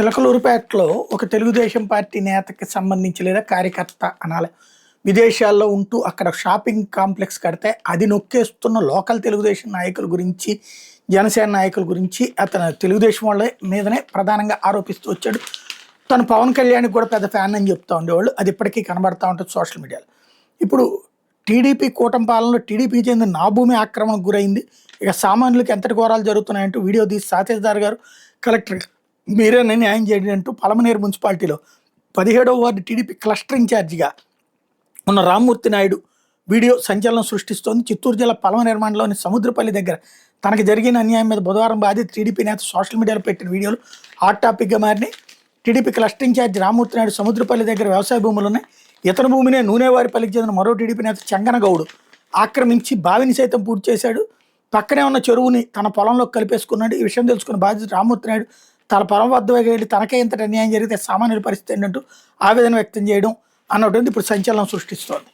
చిలకలూరుపేటలో ఒక తెలుగుదేశం పార్టీ నేతకి సంబంధించి లేదా కార్యకర్త అనాలి. విదేశాల్లో ఉంటూ అక్కడ షాపింగ్ కాంప్లెక్స్ కడితే అది నొక్కేస్తున్న లోకల్ తెలుగుదేశం నాయకుల గురించి, జనసేన నాయకుల గురించి అతను తెలుగుదేశం వాళ్ళ మీదనే ప్రధానంగా ఆరోపిస్తూ వచ్చాడు. తను పవన్ కళ్యాణ్కి కూడా పెద్ద ఫ్యాన్ అని చెప్తా ఉండేవాళ్ళు. అది ఇప్పటికీ కనబడతా ఉంటుంది సోషల్ మీడియాలో. ఇప్పుడు టీడీపీ కూటమి పాలనలో టీడీపీకి చెందిన నా భూమి ఆక్రమణకు గురైంది. ఇక సామాన్యులకు ఎంతటి ఘోరాలు జరుగుతున్నాయంటూ వీడియో తీసి సాతేజ్దార్ గారు కలెక్టర్ మీరేనా న్యాయం చేయండి అంటూ పలమనేరు మున్సిపాలిటీలో 17వ వార్డు టీడీపీ క్లస్టర్ ఇన్ఛార్జిగా ఉన్న రామ్మూర్తి నాయుడు వీడియో సంచలనం సృష్టిస్తోంది. చిత్తూరు జిల్లా పలమనేరు మండలంలోని సముద్రపల్లి దగ్గర తనకు జరిగిన అన్యాయం మీద బుధవారం బాధిత టీడీపీ నేత సోషల్ మీడియాలో పెట్టిన వీడియోలు హాట్ టాపిక్గా మారినాయి. TDP cluster incharge Rammurthy Naidu Samudrapalli దగ్గర వ్యవసాయ భూములు ఉన్నాయి. ఇతని భూమినే నూనెవారిపల్లికి చెందిన మరో టీడీపీ నేత చెంగనగౌడు ఆక్రమించి బావిని సైతం పూర్తి చేశాడు. పక్కనే ఉన్న చెరువుని తన పొలంలోకి కలిపేసుకున్నాడు. ఈ విషయం తెలుసుకున్న బాధితుడు రామ్మూర్తి నాయుడు తన పొలం వద్ద వెళ్ళి తనకే ఇంతటి అన్యాయం జరిగితే సామాన్యుల పరిస్థితి ఏంటంటూ ఆవేదన వ్యక్తం చేయడం అన్నటువంటి ఇప్పుడు సంచలనం సృష్టిస్తోంది.